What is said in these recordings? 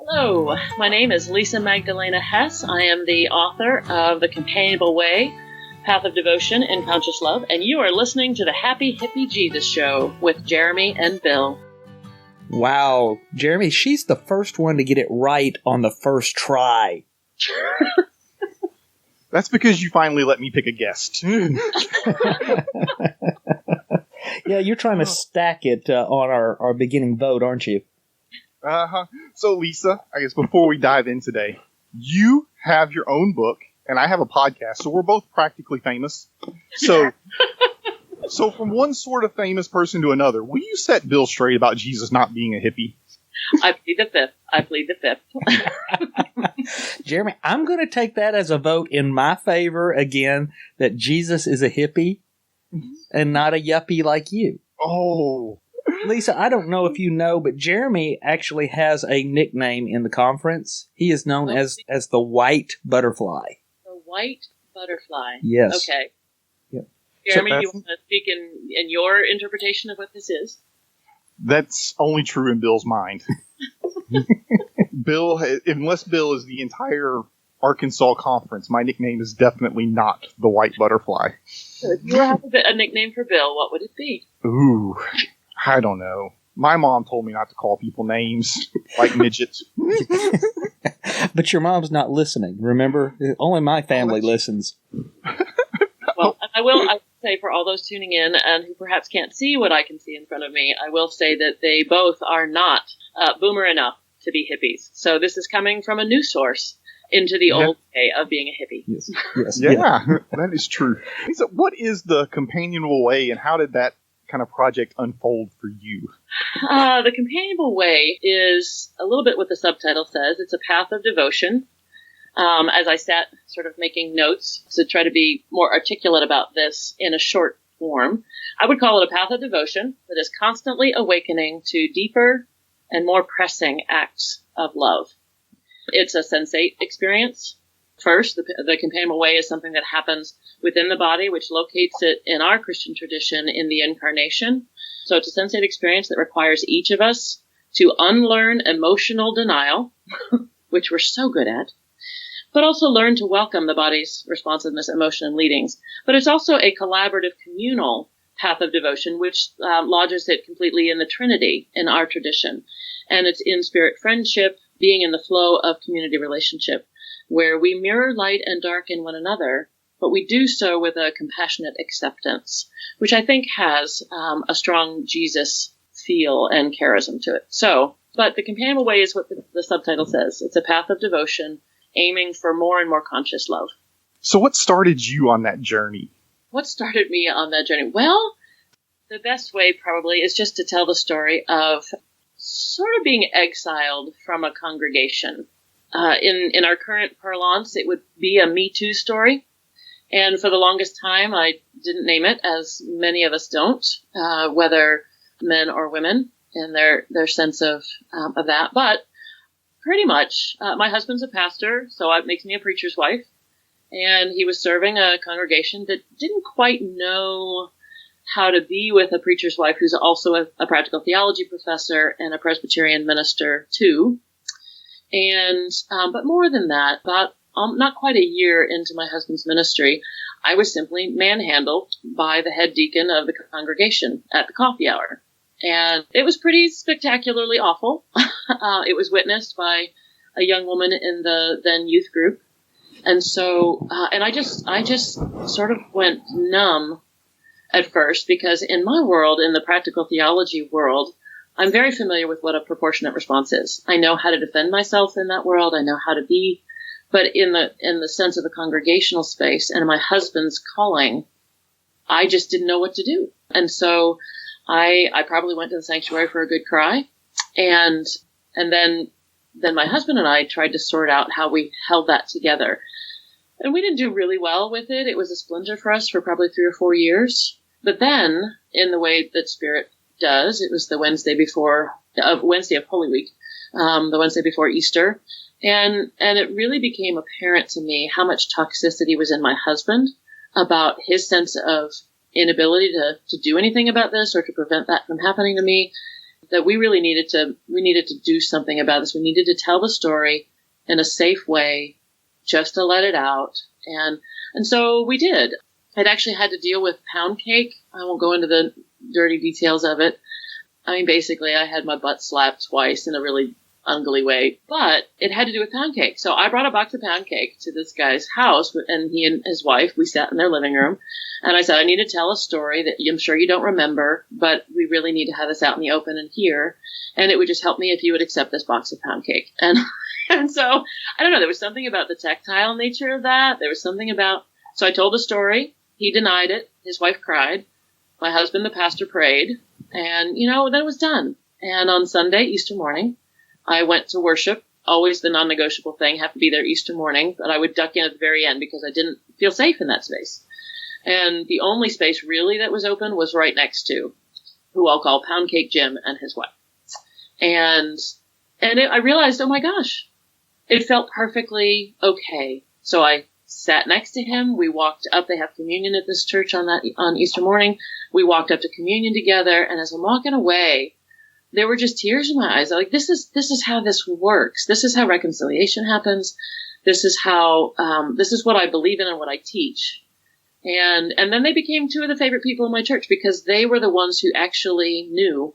Hello, my name is Lisa Magdalena Hess. I am the author of The Companionable Way, Path of Devotion and Conscious Love, and you are listening to the Happy Hippie Jesus Show with Jeremy and Bill. Wow, Jeremy, she's the first one to get it right on the first try. That's because you finally let me pick a guest. Yeah, you're trying to stack it on our beginning vote, aren't you? Uh-huh. So, Lisa, I guess before we dive in today, you have your own book, and I have a podcast, so we're both practically famous. So from one sort of famous person to another, will you set Bill straight about Jesus not being a hippie? I plead the fifth. Jeremy, I'm going to take that as a vote in my favor again, that Jesus is a hippie and not a yuppie like you. Oh. Lisa, I don't know if you know, but Jeremy actually has a nickname in the conference. He is known as the White Butterfly. The White Butterfly. Yes. Okay. Yep. Jeremy, do you want to speak in your interpretation of what this is? That's only true in Bill's mind. Unless Bill is the entire Arkansas conference, my nickname is definitely not the White Butterfly. So if you have a nickname for Bill, what would it be? Ooh, I don't know. My mom told me not to call people names like midgets. But your mom's not listening, remember? Only my family listens. Well, I will say for all those tuning in and who perhaps can't see what I can see in front of me, I will say that they both are not boomer enough to be hippies. So this is coming from a new source into the old way of being a hippie. Yes. Yeah, that is true. So what is the Companionable Way, and how did that kind of project unfold for you? The Companionable Way is a little bit what the subtitle says. It's a path of devotion. As I sat sort of making notes to try to be more articulate about this in a short form, I would call it a path of devotion that is constantly awakening to deeper and more pressing acts of love. It's a sensate experience. First, the Companionable Way is something that happens within the body, which locates it in our Christian tradition in the incarnation. So it's a sensate experience that requires each of us to unlearn emotional denial, which we're so good at, but also learn to welcome the body's responsiveness, emotion, and leadings. But it's also a collaborative, communal path of devotion, which lodges it completely in the Trinity in our tradition. And it's in spirit friendship, being in the flow of community relationship, where we mirror light and dark in one another, but we do so with a compassionate acceptance, which I think has a strong Jesus feel and charism to it. But the Companionable Way is what the subtitle says. It's a path of devotion, aiming for more and more conscious love. So what started you on that journey? What started me on that journey? Well, the best way probably is just to tell the story of sort of being exiled from a congregation. In our current parlance, it would be a Me Too story. And for the longest time, I didn't name it, as many of us don't, whether men or women, and their sense of that. But pretty much, my husband's a pastor, so it makes me a preacher's wife. And he was serving a congregation that didn't quite know how to be with a preacher's wife who's also a practical theology professor and a Presbyterian minister too. And but more than that, about not quite a year into my husband's ministry, I was simply manhandled by the head deacon of the congregation at the coffee hour. And it was pretty spectacularly awful. It was witnessed by a young woman in the then youth group. And so, and I just sort of went numb at first, because in my world, in the practical theology world, I'm very familiar with what a proportionate response is. I know how to defend myself in that world. I know how to be, but in the sense of a congregational space and my husband's calling, I just didn't know what to do. And so I probably went to the sanctuary for a good cry. And then my husband and I tried to sort out how we held that together. And we didn't do really well with it. It was a splinter for us for probably 3 or 4 years. But then, in the way that Spirit does, it was the Wednesday of Holy Week, the Wednesday before Easter. And it really became apparent to me how much toxicity was in my husband about his sense of inability to do anything about this or to prevent that from happening to me. that we really needed to do something about this. We needed to tell the story in a safe way, just to let it out. And so we did. I'd actually had to deal with pound cake. I won't go into the dirty details of it. I mean, basically, I had my butt slapped twice in a really ugly way, but it had to do with pound cake. So I brought a box of pound cake to this guy's house, and he and his wife, we sat in their living room, and I said, I need to tell a story that I'm sure you don't remember, but we really need to have this out in the open and here, and it would just help me if you would accept this box of pound cake. And so, I don't know, there was something about the tactile nature of that. There was something about, so I told the story. He denied it. His wife cried. My husband, the pastor, prayed. And, then it was done. And on Sunday, Easter morning, I went to worship. Always the non-negotiable thing, have to be there Easter morning. But I would duck in at the very end because I didn't feel safe in that space. And the only space really that was open was right next to who I'll call Pound Cake Jim and his wife. And I realized, oh my gosh, it felt perfectly okay. So I sat next to him. We walked up. They have communion at this church on Easter morning. We walked up to communion together. And as I'm walking away, there were just tears in my eyes. I'm like, this is how this works. This is how reconciliation happens. This is how, this is what I believe in and what I teach. And then they became two of the favorite people in my church because they were the ones who actually knew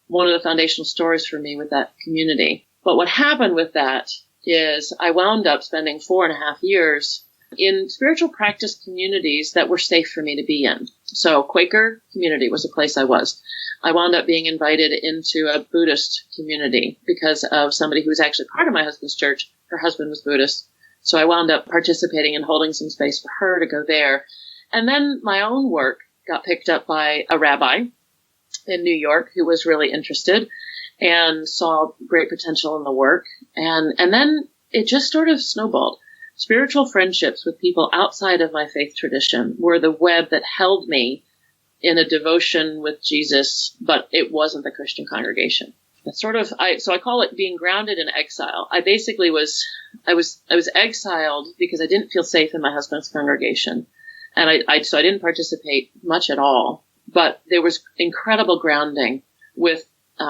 one of the foundational stories for me with that community. But what happened with that is I wound up spending 4.5 years in spiritual practice communities that were safe for me to be in. So Quaker community was a place I was. I wound up being invited into a Buddhist community because of somebody who was actually part of my husband's church. Her husband was Buddhist. So I wound up participating and holding some space for her to go there. And then my own work got picked up by a rabbi in New York who was really interested and saw great potential in the work. And then it just sort of snowballed. Spiritual friendships with people outside of my faith tradition were the web that held me in a devotion with Jesus, but it wasn't the Christian congregation. So I call it being grounded in exile. I basically was exiled because I didn't feel safe in my husband's congregation. And so I didn't participate much at all, but there was incredible grounding with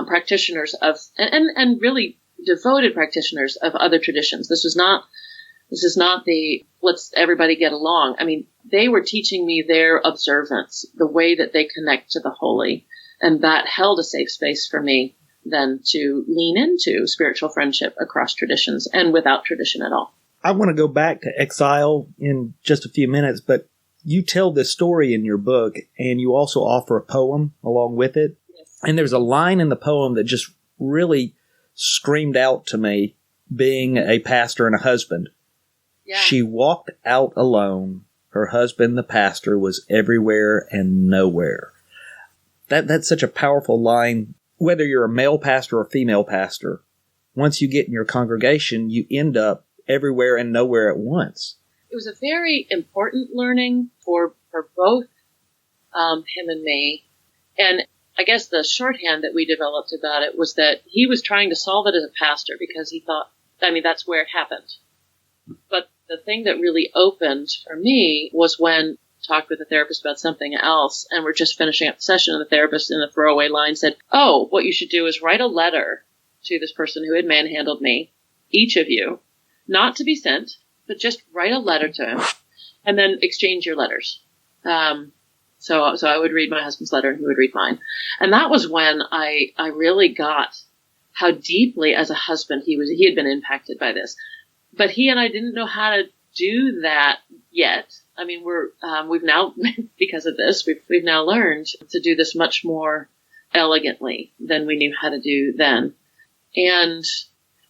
practitioners of, and really devoted practitioners of other traditions. This is not the let's everybody get along. I mean, they were teaching me their observance, the way that they connect to the holy. And that held a safe space for me then to lean into spiritual friendship across traditions and without tradition at all. I want to go back to Exile in just a few minutes, but you tell this story in your book and you also offer a poem along with it. Yes. And there's a line in the poem that just really screamed out to me, being a pastor and a husband. Yeah. She walked out alone. Her husband, the pastor, was everywhere and nowhere. That's such a powerful line. Whether you're a male pastor or a female pastor, once you get in your congregation, you end up everywhere and nowhere at once. It was a very important learning for both him and me. And I guess the shorthand that we developed about it was that he was trying to solve it as a pastor because he thought, that's where it happened. But the thing that really opened for me was when I talked with a therapist about something else, and we're just finishing up the session, and the therapist in the throwaway line said, oh, what you should do is write a letter to this person who had manhandled me, each of you, not to be sent, but just write a letter to him, and then exchange your letters. So I would read my husband's letter, and he would read mine. And that was when I really got how deeply, as a husband, he had been impacted by this. But he and I didn't know how to do that yet. I mean, we've now, because of this, we've now learned to do this much more elegantly than we knew how to do then. And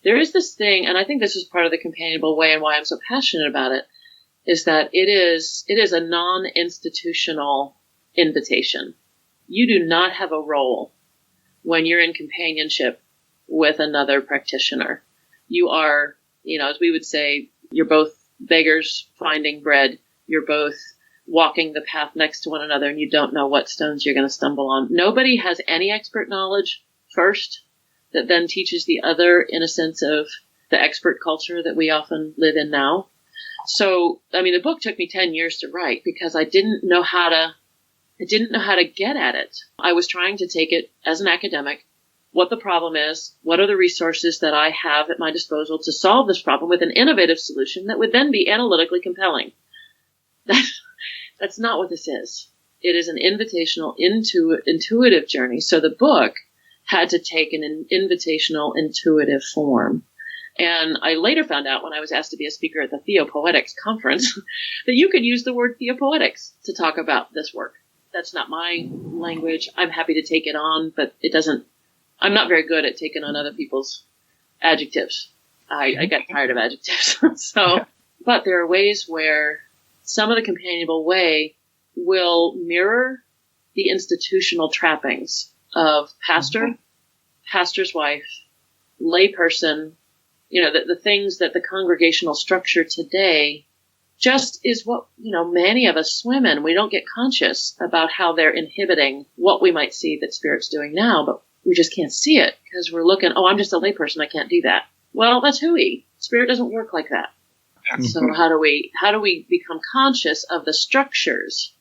there is this thing, and I think this is part of the Companionable Way and why I'm so passionate about it, is that it is a non-institutional invitation. You do not have a role when you're in companionship with another practitioner. You are, as we would say, you're both beggars finding bread. You're both walking the path next to one another, and you don't know what stones you're going to stumble on. Nobody has any expert knowledge first that then teaches the other in a sense of the expert culture that we often live in now. So, the book took me 10 years to write because I didn't know how to get at it. I was trying to take it as an academic what the problem is, what are the resources that I have at my disposal to solve this problem with an innovative solution that would then be analytically compelling. That's not what this is. It is an invitational, intuitive journey. So the book had to take an invitational, intuitive form. And I later found out when I was asked to be a speaker at the Theopoetics conference that you could use the word Theopoetics to talk about this work. That's not my language. I'm happy to take it on, but I'm not very good at taking on other people's adjectives. I get tired of adjectives. But there are ways where some of the Companionable Way will mirror the institutional trappings of pastor, pastor's wife, layperson, the things that the congregational structure today just is what, many of us swim in. We don't get conscious about how they're inhibiting what we might see that Spirit's doing now, but we just can't see it because we're looking, I'm just a layperson, I can't do that. Well, that's hooey. Spirit doesn't work like that. So how do we become conscious of the structures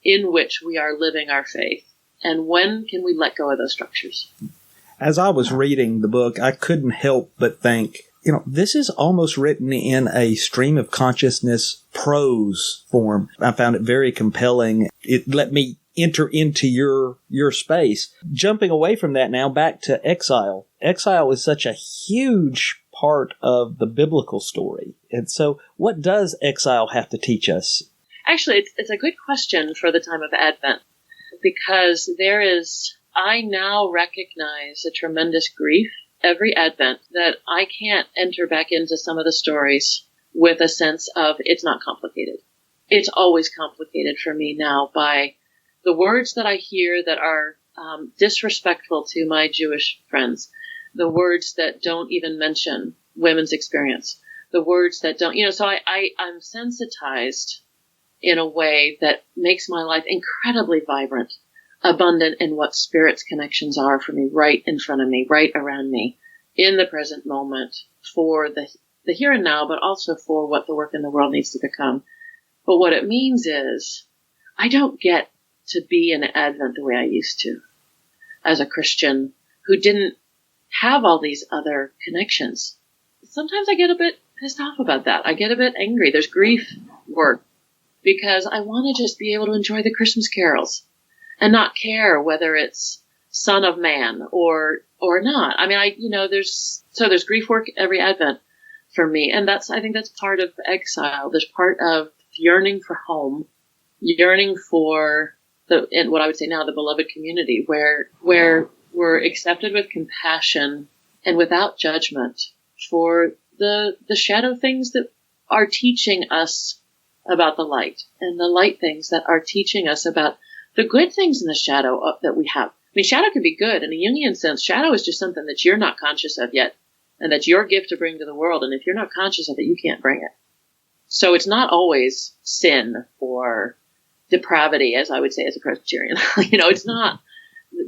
in which we are living our faith? And when can we let go of those structures? As I was reading the book, I couldn't help but think, this is almost written in a stream of consciousness prose form. I found it very compelling. It let me enter into your space. Jumping away from that now, back to Exile. Exile is such a huge part of the biblical story. And so what does Exile have to teach us? Actually, it's a good question for the time of Advent, because I now recognize a tremendous grief every Advent that I can't enter back into some of the stories with a sense of it's not complicated. It's always complicated for me now by the words that I hear that are disrespectful to my Jewish friends, the words that don't even mention women's experience, the words that don't, so I'm sensitized in a way that makes my life incredibly vibrant, abundant in what Spirit's connections are for me, right in front of me, right around me, in the present moment, for the here and now, but also for what the work in the world needs to become. But what it means is I don't get to be in Advent the way I used to as a Christian who didn't have all these other connections. Sometimes I get a bit pissed off about that. I get a bit angry. There's grief work because I want to just be able to enjoy the Christmas carols and not care whether it's Son of Man or not. I mean, there's grief work every Advent for me. And I think that's part of Exile. There's part of yearning for home, yearning for what I would say now, the beloved community where we're accepted with compassion and without judgment for the shadow things that are teaching us about the light, and the light things that are teaching us about the good things in the shadow that we have. I mean, shadow can be good. In a Jungian sense, shadow is just something that you're not conscious of yet, and that's your gift to bring to the world. And if you're not conscious of it, you can't bring it. So it's not always sin or depravity, as I would say as a Presbyterian. It's not.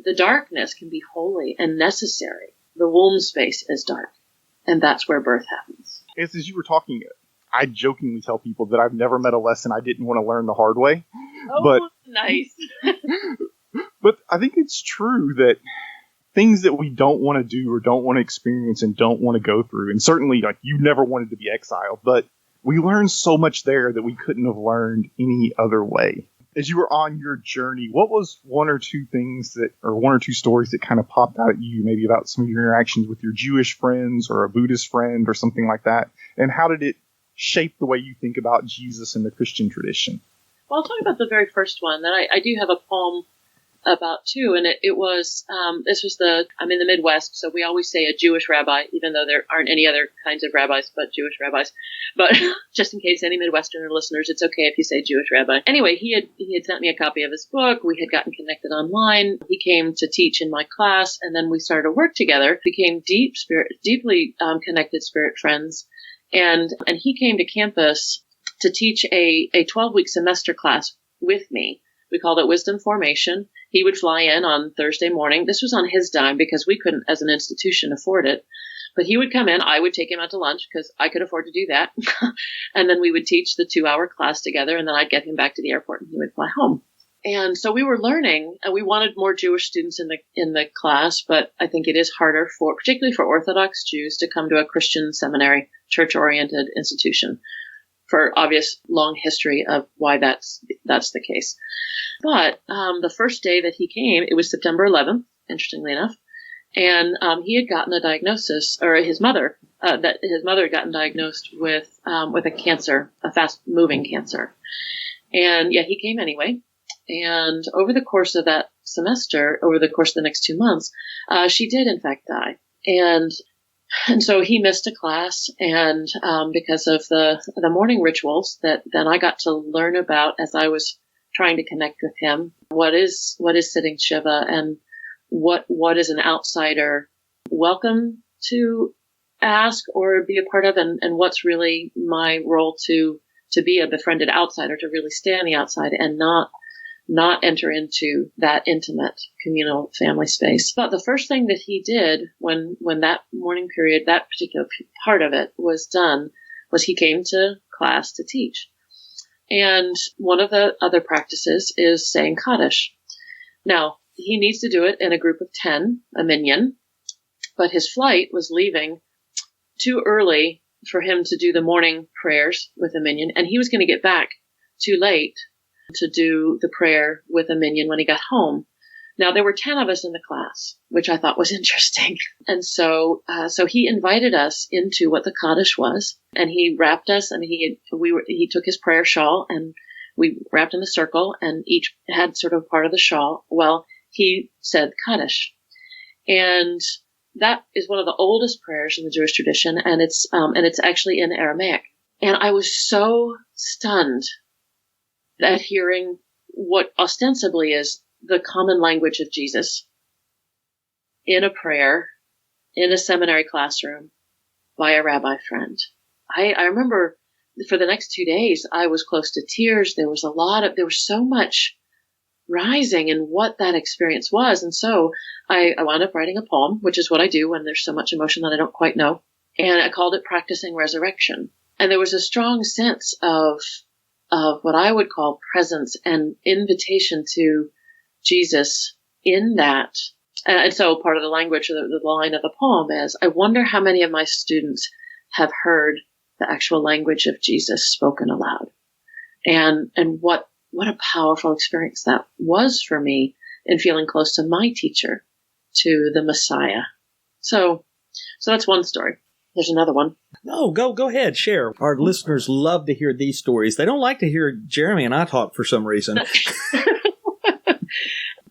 The darkness can be holy and necessary. The womb space is dark, and that's where birth happens. As you were talking, I jokingly tell people that I've never met a lesson I didn't want to learn the hard way. Oh, but, nice. But I think it's true that things that we don't want to do or don't want to experience and don't want to go through, and certainly you never wanted to be exiled, but we learned so much there that we couldn't have learned any other way. As you were on your journey, what was one or two stories that kind of popped out at you, maybe about some of your interactions with your Jewish friends or a Buddhist friend or something like that? And how did it shape the way you think about Jesus and the Christian tradition? Well, I'll talk about the very first one. Then I do have a poem about too, and it was I'm in the Midwest, so we always say a Jewish rabbi, even though there aren't any other kinds of rabbis but Jewish rabbis. But just in case any Midwesterner listeners, it's okay if you say Jewish rabbi. Anyway, he had sent me a copy of his book. We had gotten connected online. He came to teach in my class, and then we started to work together. Became deeply connected Spirit friends, and he came to campus to teach a 12-week semester class with me. We called it Wisdom Formation. He would fly in on Thursday morning. This was on his dime because we couldn't, as an institution, afford it. But he would come in. I would take him out to lunch because I could afford to do that. And then we would teach the 2-hour class together, and then I'd get him back to the airport and he would fly home. And so we were learning, and we wanted more Jewish students in the class, but I think it is harder particularly for Orthodox Jews, to come to a Christian seminary, church-oriented institution, for obvious long history of why that's the case. But the first day that he came, it was September 11th, interestingly enough, and he had gotten a diagnosis, or his mother had gotten diagnosed with a cancer, a fast-moving cancer, and yet he came anyway. And over the course of that semester, over the course of the next 2 months, she did in fact die. And so he missed a class, and because of the morning rituals that then I got to learn about as I was trying to connect with him, what is sitting Shiva, and what is an outsider welcome to ask or be a part of, and what's really my role to be a befriended outsider, to really stay on the outside and not enter into that intimate communal family space. But the first thing that he did when that morning period, that particular part of it was done, was he came to class to teach. And one of the other practices is saying Kaddish. Now, he needs to do it in a group of 10, a minyan, but his flight was leaving too early for him to do the morning prayers with a minyan, and he was going to get back too late to do the prayer with a minyan when he got home. Now, there were 10 of us in the class, which I thought was interesting. And so he invited us into what the Kaddish was, and he wrapped us, and he took his prayer shawl, and we wrapped in a circle, and each had sort of part of the shawl. Well, he said Kaddish. And that is one of the oldest prayers in the Jewish tradition, and it's actually in Aramaic. And I was so stunned at hearing what ostensibly is the common language of Jesus in a prayer in a seminary classroom by a rabbi friend. I remember for the next 2 days, I was close to tears. There was so much rising in what that experience was. And so I wound up writing a poem, which is what I do when there's so much emotion that I don't quite know. And I called it Practicing Resurrection. And there was a strong sense of what I would call presence and invitation to Jesus in that. And so part of the language, the line of the poem is, I wonder how many of my students have heard the actual language of Jesus spoken aloud. And what a powerful experience that was for me in feeling close to my teacher, to the Messiah. So that's one story. There's another one. No, go ahead, share. Our listeners love to hear these stories. They don't like to hear Jeremy and I talk for some reason.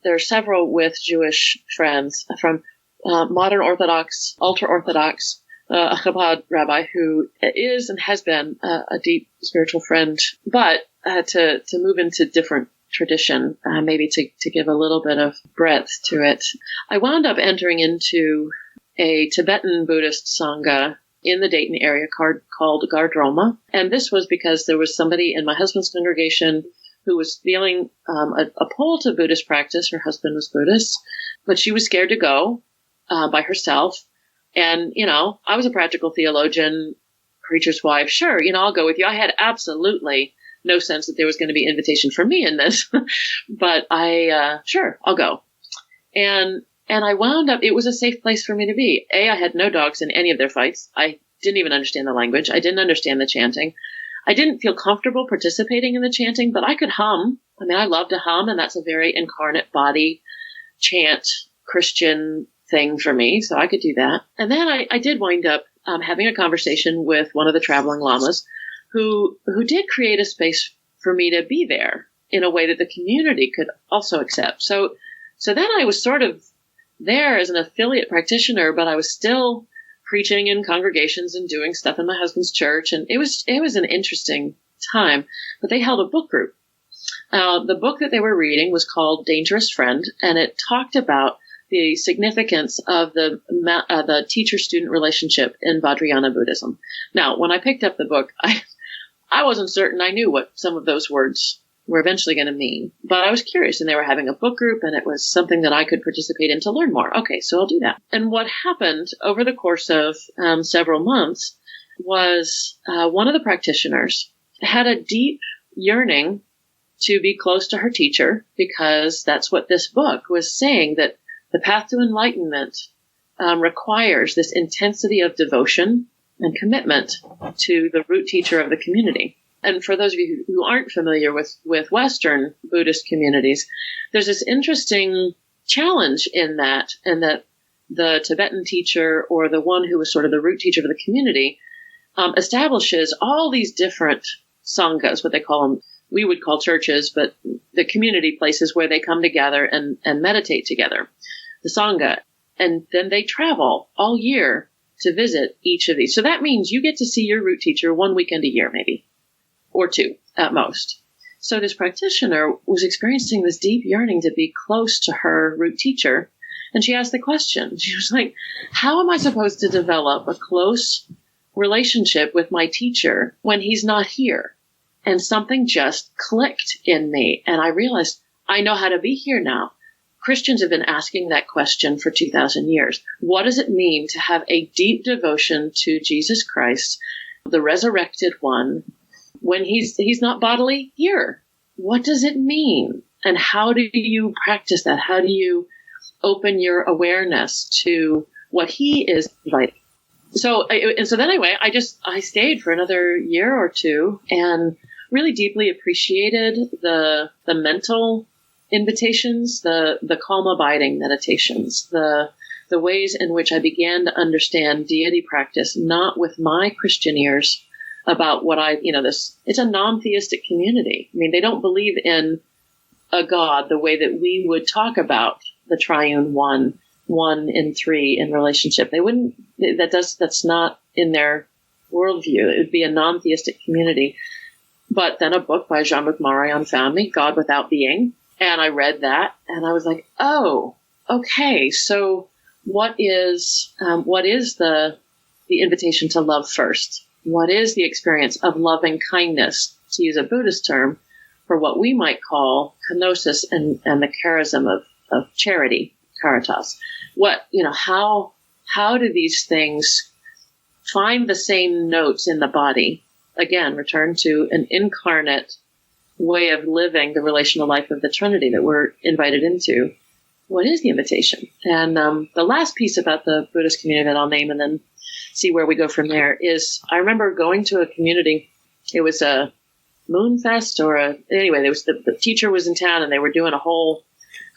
There are several with Jewish friends, from modern Orthodox, ultra-Orthodox, a Chabad rabbi who is and has been a deep spiritual friend, but to move into different tradition, maybe to give a little bit of breadth to it. I wound up entering into a Tibetan Buddhist Sangha in the Dayton area called Gardroma. And this was because there was somebody in my husband's congregation who was feeling a pull to Buddhist practice. Her husband was Buddhist, but she was scared to go by herself. And, I was a practical theologian, preacher's wife. Sure, I'll go with you. I had absolutely no sense that there was going to be invitation for me in this, but sure, I'll go. And I wound up, it was a safe place for me to be. I had no dogs in any of their fights. I didn't even understand the language. I didn't understand the chanting. I didn't feel comfortable participating in the chanting, but I could hum. I mean, I love to hum, and that's a very incarnate body chant Christian thing for me, so I could do that. And then I did wind up having a conversation with one of the traveling lamas who did create a space for me to be there in a way that the community could also accept. So then I was sort of there as an affiliate practitioner, but I was still preaching in congregations and doing stuff in my husband's church. And it was an interesting time, but they held a book group. The book that they were reading was called Dangerous Friend, and it talked about the significance of the teacher-student relationship in Vajrayana Buddhism. Now, when I picked up the book, I wasn't certain I knew what some of those words were eventually going to mean, but I was curious, and they were having a book group, and it was something that I could participate in to learn more. Okay, so I'll do that. And what happened over the course of several months was one of the practitioners had a deep yearning to be close to her teacher, because that's what this book was saying, that the path to enlightenment requires this intensity of devotion and commitment to the root teacher of the community. And for those of you who aren't familiar with Western Buddhist communities, there's this interesting challenge in that, and that the Tibetan teacher, or the one who was sort of the root teacher of the community, establishes all these different sanghas, what they call them. We would call churches, but the community places where they come together and meditate together, the sangha. And then they travel all year to visit each of these. So that means you get to see your root teacher one weekend a year, maybe, or two at most. So this practitioner was experiencing this deep yearning to be close to her root teacher. And she asked the question. She was like, how am I supposed to develop a close relationship with my teacher when he's not here? And something just clicked in me. And I realized, I know how to be here now. Christians have been asking that question for 2,000 years. What does it mean to have a deep devotion to Jesus Christ, the resurrected one, when he's not bodily here? What does it mean? And how do you practice that? How do you open your awareness to what he is inviting? So then anyway, I stayed for another year or two and really deeply appreciated the mental invitations, the calm abiding meditations, the ways in which I began to understand deity practice, not with my Christian ears about what it's a non-theistic community. I mean, they don't believe in a God the way that we would talk about the triune one in three in relationship. They wouldn't, that's not in their worldview. It would be a non-theistic community. But then a book by Jean-Luc Marion found me, God Without Being. And I read that and I was like, oh, okay. So what is the invitation to love first? What is the experience of loving kindness, to use a Buddhist term, for what we might call kenosis and the charism of charity, caritas? How do these things find the same notes in the body? Again, return to an incarnate way of living the relational life of the Trinity that we're invited into. What is the invitation? And the last piece about the Buddhist community that I'll name and then see where we go from there is, I remember going to a community. It was a Moonfest anyway, there was the teacher was in town and they were doing a whole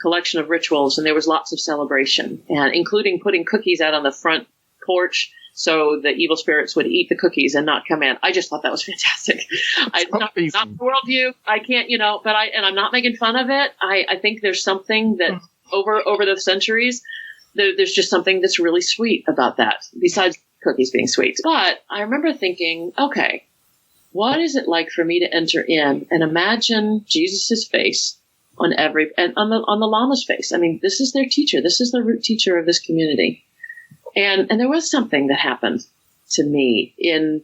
collection of rituals, and there was lots of celebration, and including putting cookies out on the front porch so the evil spirits would eat the cookies and not come in. I just thought that was fantastic. Not the worldview. I can't, but I'm not making fun of it. I think there's something that over the centuries, there's just something that's really sweet about that, besides cookies being sweet. But I remember thinking, okay, what is it like for me to enter in and imagine Jesus's face on the Lama's face? I mean, this is their teacher. This is the root teacher of this community. And there was something that happened to me in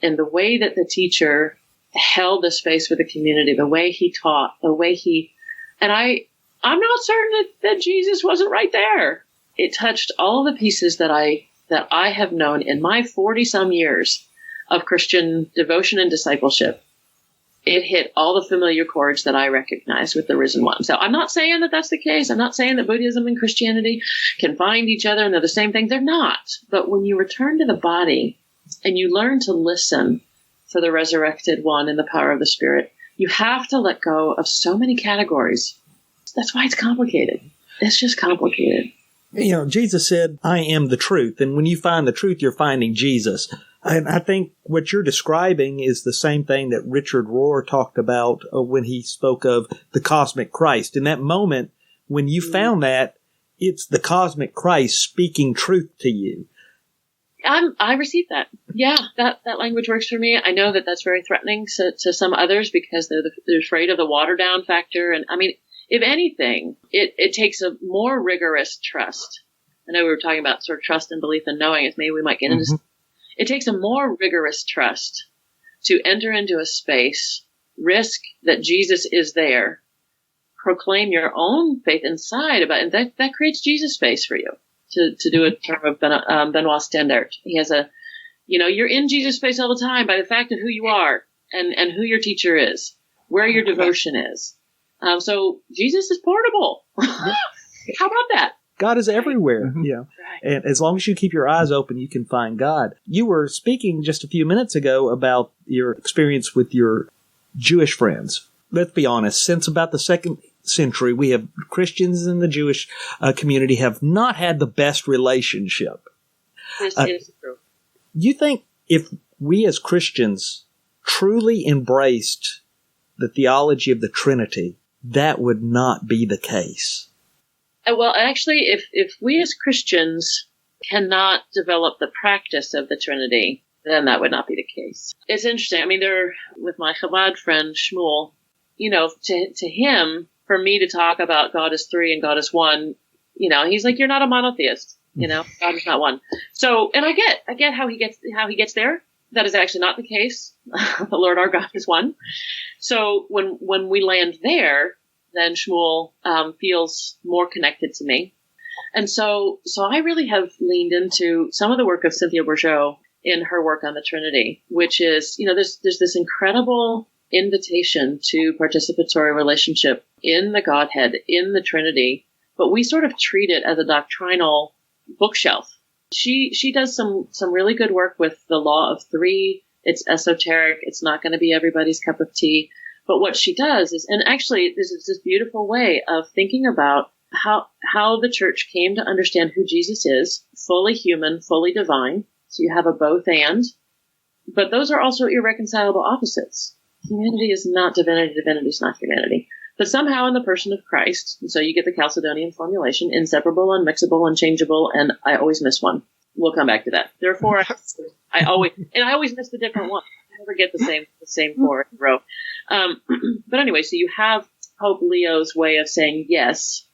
the way that the teacher held the space with the community, the way he taught, and I'm not certain that Jesus wasn't right there. It touched all the pieces that I have known in my 40-some years of Christian devotion and discipleship. It hit all the familiar chords that I recognize with the risen one. So I'm not saying that that's the case. I'm not saying that Buddhism and Christianity can find each other and they're the same thing. They're not. But when you return to the body and you learn to listen for the resurrected one in the power of the Spirit, you have to let go of so many categories. That's why it's complicated. It's just complicated. Jesus said, I am the truth. And when you find the truth, you're finding Jesus. And I think what you're describing is the same thing that Richard Rohr talked about when he spoke of the cosmic Christ. In that moment, when you found that, it's the cosmic Christ speaking truth to you. I received that. Yeah, that language works for me. I know that that's very threatening to some others because they're afraid of the watered down factor. And I mean, if anything, it takes a more rigorous trust. I know we were talking about sort of trust and belief and knowing it. Maybe we might get into. It takes a more rigorous trust to enter into a space, risk that Jesus is there, proclaim your own faith inside about it, and that creates Jesus space for you. To do a term of Benoit Stendert. He has you're in Jesus space all the time by the fact of who you are and who your teacher is. where your devotion is. So Jesus is portable. How about that? God is everywhere. Mm-hmm. Yeah. And as long as you keep your eyes open, you can find God. You were speaking just a few minutes ago about your experience with your Jewish friends. Let's be honest, since about the 2nd century, we have Christians in the Jewish community have not had the best relationship. This is true. You think if we as Christians truly embraced the theology of the Trinity, that would not be the case? Well, actually, if we as Christians cannot develop the practice of the Trinity, then that would not be the case. It's interesting. I mean, with my Chabad friend Shmuel, to him, for me to talk about God is three and God is one, he's like, you're not a monotheist. God is not one. So, and I get how he gets there. That is actually not the case. The Lord our God is one. So when we land there, then Shmuel feels more connected to me. And so I really have leaned into some of the work of Cynthia Bourgeault in her work on the Trinity, which is, there's this incredible invitation to participatory relationship in the Godhead, in the Trinity, but we sort of treat it as a doctrinal bookshelf. She does some really good work with the law of three. It's esoteric. It's not going to be everybody's cup of tea. But what she does is, and actually this is this beautiful way of thinking about how the church came to understand who Jesus is, fully human, fully divine. So you have a both and, but those are also irreconcilable opposites. Humanity is not divinity, divinity is not humanity. But somehow in the person of Christ, and so you get the Chalcedonian formulation, inseparable, unmixable, unchangeable, and I always miss one. We'll come back to that. There are four. I always miss the different one. I never get the same four in a row. But anyway, so you have Pope Leo's way of saying yes,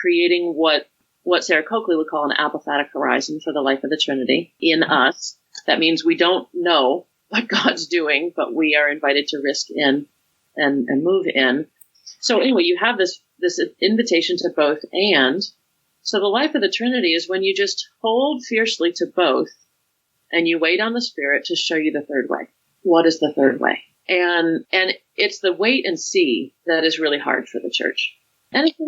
creating what Sarah Coakley would call an apophatic horizon for the life of the Trinity in us. That means we don't know what God's doing, but we are invited to risk in and move in. So anyway, you have this invitation to both and. So the life of the Trinity is when you just hold fiercely to both and you wait on the Spirit to show you the third way. What is the third way? And it's the wait and see that is really hard for the church. And it's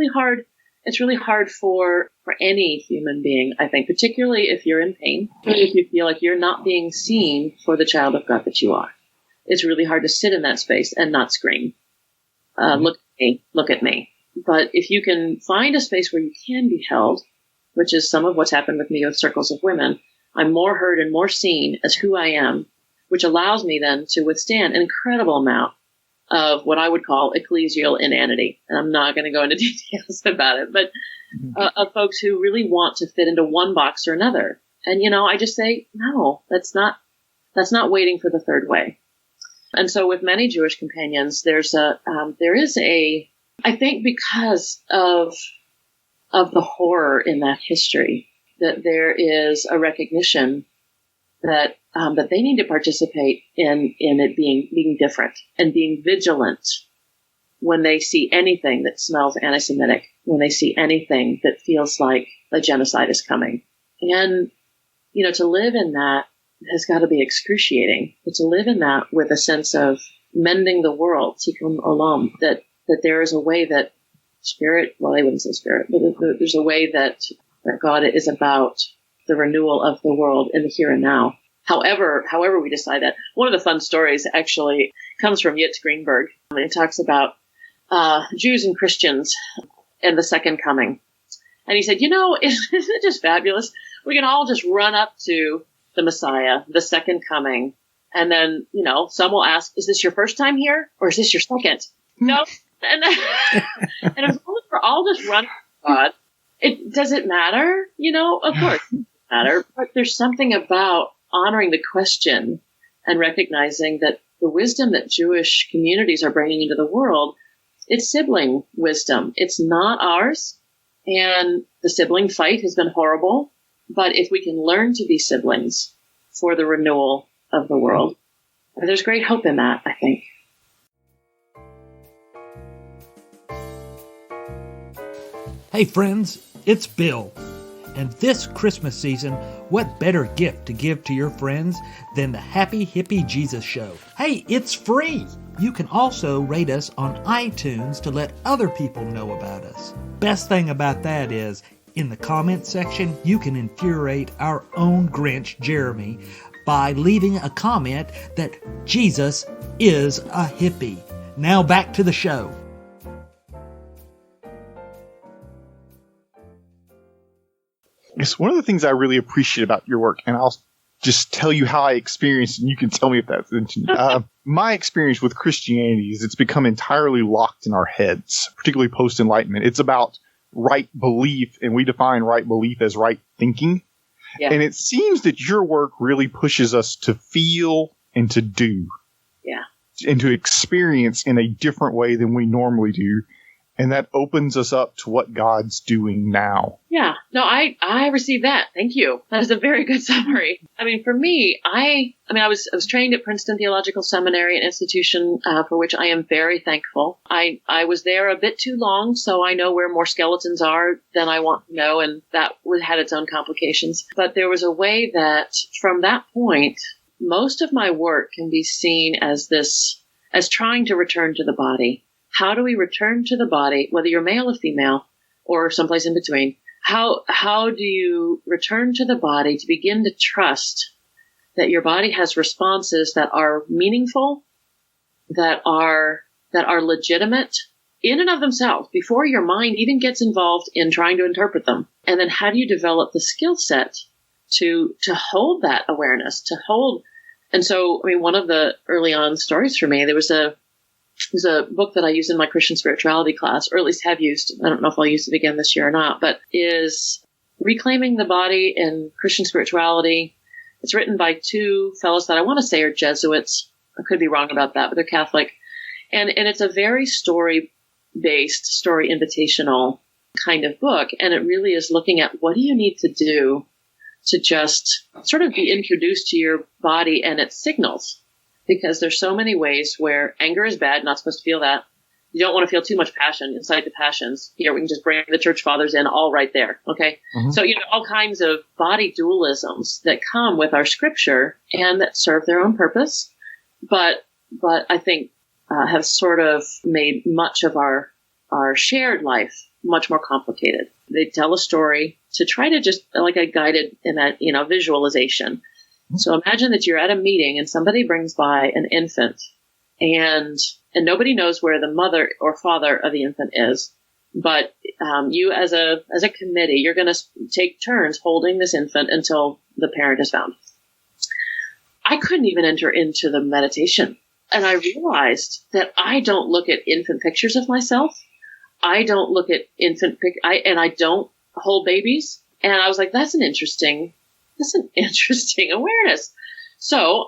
really hard for any human being, I think, particularly if you're in pain, if you feel like you're not being seen for the child of God that you are. It's really hard to sit in that space and not scream. Look at me. But if you can find a space where you can be held, which is some of what's happened with me with Circles of Women, I'm more heard and more seen as who I am, which allows me then to withstand an incredible amount of what I would call ecclesial inanity. And I'm not going to go into details about it, but of folks who really want to fit into one box or another. And, I just say, no, that's not waiting for the third way. And so with many Jewish companions, there is a, I think because of the horror in that history, that there is a recognition that they need to participate in it being different and being vigilant when they see anything that smells anti-Semitic, when they see anything that feels like a genocide is coming. And, to live in that has got to be excruciating, but to live in that with a sense of mending the world, tikkun olam, that there is a way that spirit, well, I wouldn't say spirit, but there's a way that God is about the renewal of the world in the here and now. However we decide that. One of the fun stories actually comes from Yitz Greenberg. It talks about Jews and Christians and the second coming. And he said, isn't it just fabulous? We can all just run up to the Messiah, the second coming. And then, some will ask, is this your first time here? Or is this your second? No. And as long as we're all just running to God, does it matter? Of course it doesn't matter. But there's something about honoring the question and recognizing that the wisdom that Jewish communities are bringing into the world, it's sibling wisdom. It's not ours. And the sibling fight has been horrible. But if we can learn to be siblings for the renewal of the world, there's great hope in that, I think. Hey friends, it's Bill. And this Christmas season, what better gift to give to your friends than the Happy Hippie Jesus Show? Hey, it's free! You can also rate us on iTunes to let other people know about us. Best thing about that is, in the comments section, you can infuriate our own Grinch, Jeremy, by leaving a comment that Jesus is a hippie. Now back to the show. It's one of the things I really appreciate about your work, and I'll just tell you how I experienced, and you can tell me if that's my experience with Christianity is it's become entirely locked in our heads, particularly post-Enlightenment. It's about right belief, and we define right belief as right thinking. Yeah. And it seems that your work really pushes us to feel and to do. Yeah. And to experience in a different way than we normally do. And that opens us up to what God's doing now. Yeah. No, I received that. Thank you. That is a very good summary. I mean, for me, I was trained at Princeton Theological Seminary, an institution for which I am very thankful. I was there a bit too long, so I know where more skeletons are than I want to know, and that had its own complications. But there was a way that from that point, most of my work can be seen as trying to return to the body. How do we return to the body, whether you're male or female or someplace in between? How do you return to the body to begin to trust that your body has responses that are meaningful, that are legitimate in and of themselves before your mind even gets involved in trying to interpret them? And then how do you develop the skill set to hold that awareness, to hold? And so, I mean, one of the early on stories for me, there's a book that I use in my Christian spirituality class, or at least have used. I don't know if I'll use it again this year or not, but is Reclaiming the Body in Christian Spirituality. It's written by two fellows that I want to say are Jesuits. I could be wrong about that, but they're Catholic. And it's a very story-based, story invitational kind of book. And it really is looking at what do you need to do to just sort of be introduced to your body and its signals. Because there's so many ways where anger is bad, not supposed to feel that. You don't want to feel too much passion, incite the passions. Here, we can just bring the church fathers in all right there, okay? Mm-hmm. So, all kinds of body dualisms that come with our scripture and that serve their own purpose, but I think have sort of made much of our shared life much more complicated. They tell a story to try to just, like a guided in that, visualization. So imagine that you're at a meeting and somebody brings by an infant and nobody knows where the mother or father of the infant is. But you as a committee, you're going to take turns holding this infant until the parent is found. I couldn't even enter into the meditation. And I realized that I don't look at infant pictures of myself. I don't look at and I don't hold babies. And I was like, that's an interesting awareness. So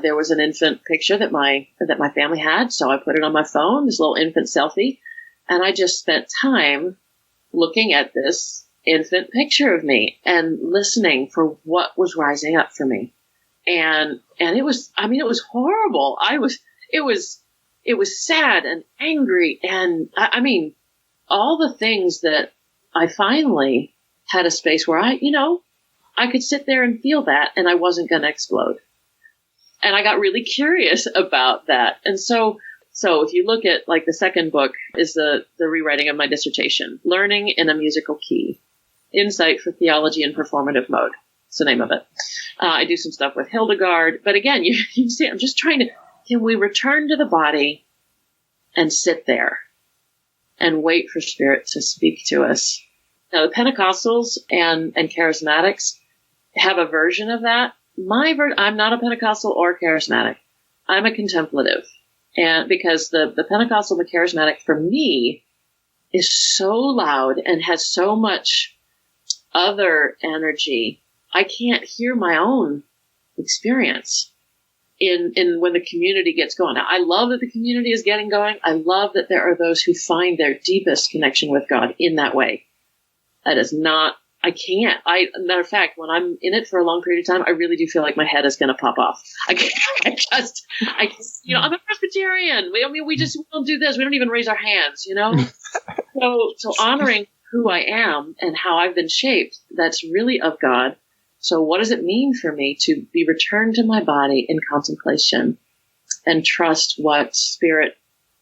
there was an infant picture that my family had. So I put it on my phone, this little infant selfie. And I just spent time looking at this infant picture of me and listening for what was rising up for me. And it was horrible. It was sad and angry. And all the things that I finally had a space where I could sit there and feel that, and I wasn't going to explode. And I got really curious about that. And so if you look at, like, the second book is the rewriting of my dissertation, Learning in a Musical Key, Insight for Theology in Performative Mode. That's the name of it. I do some stuff with Hildegard. But again, you see, I'm just trying to, can we return to the body and sit there and wait for Spirit to speak to us? Now, the Pentecostals and Charismatics have a version of that. I'm not a Pentecostal or Charismatic. I'm a contemplative. And because the Pentecostal and the Charismatic for me is so loud and has so much other energy, I can't hear my own experience in when the community gets going. Now, I love that the community is getting going. I love that there are those who find their deepest connection with God in that way. That is not, I can't. Matter of fact, when I'm in it for a long period of time, I really do feel like my head is going to pop off. I'm a Presbyterian. We don't do this. We don't even raise our hands, So honoring who I am and how I've been shaped, that's really of God. So what does it mean for me to be returned to my body in contemplation and trust what Spirit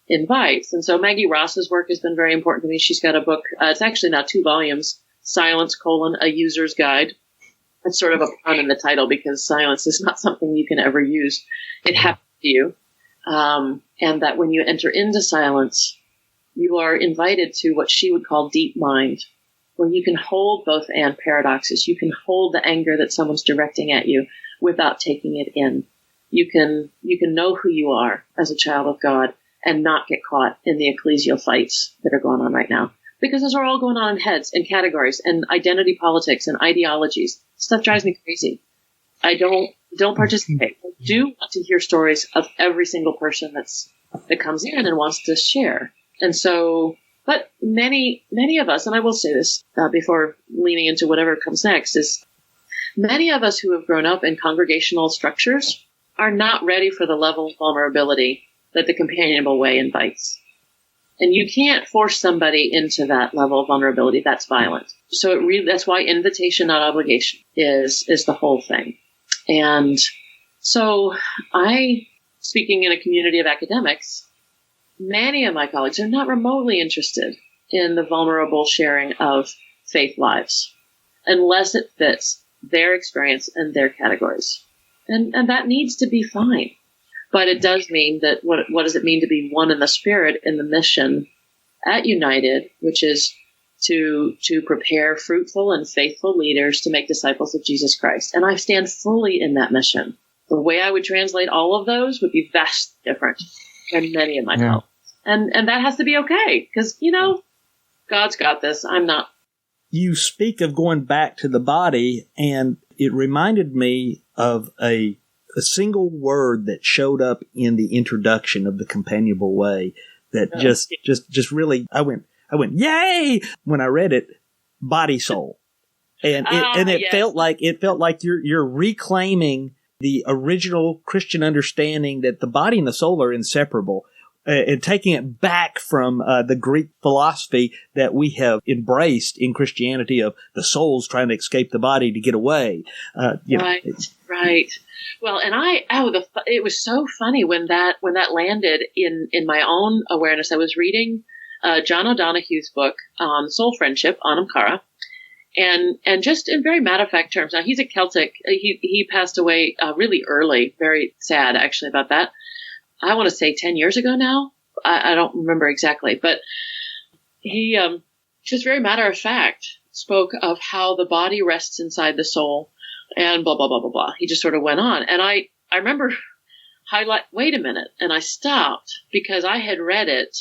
invites. And so Maggie Ross's work has been very important to me. She's got a book. It's actually now 2 volumes, Silence, a User's Guide. It's sort of a pun in the title because silence is not something you can ever use. It happens to you. And that when you enter into silence, you are invited to what she would call deep mind, where you can hold both and paradoxes. You can hold the anger that someone's directing at you without taking it in. You can know who you are as a child of God and not get caught in the ecclesial fights that are going on right now. Because those are all going on in heads and categories and identity politics and ideologies. Stuff drives me crazy. I don't participate. I do want to hear stories of every single person that comes in and wants to share. And so, but many of us, and I will say this before leaning into whatever comes next, is many of us who have grown up in congregational structures are not ready for the level of vulnerability that the Companionable Way invites. And you can't force somebody into that level of vulnerability. That's violent. So that's why invitation, not obligation, is the whole thing. And so speaking in a community of academics, many of my colleagues are not remotely interested in the vulnerable sharing of faith lives unless it fits their experience and their categories. And that needs to be fine. But it does mean that what does it mean to be one in the Spirit in the mission at United, which is to prepare fruitful and faithful leaders to make disciples of Jesus Christ. And I stand fully in that mission. The way I would translate all of those would be vastly different than many of my colleagues. And that has to be okay, because, God's got this. I'm not. You speak of going back to the body, and it reminded me of a single word that showed up in the introduction of the Companionable Way that just really, I went, yay! When I read it, body soul. And it felt like you're reclaiming the original Christian understanding that the body and the soul are inseparable. And taking it back from the Greek philosophy that we have embraced in Christianity of the soul's trying to escape the body to get away. Right. Well, and it was so funny when that landed in my own awareness. I was reading John O'Donohue's book on soul friendship, Anam Cara, and just in very matter of fact terms. Now he's a Celtic. He passed away really early. Very sad, actually, about that. I want to say 10 years ago now. I don't remember exactly, but he just very matter of fact spoke of how the body rests inside the soul and blah, blah, blah, blah, blah. He just sort of went on. And I remember wait a minute. And I stopped because I had read it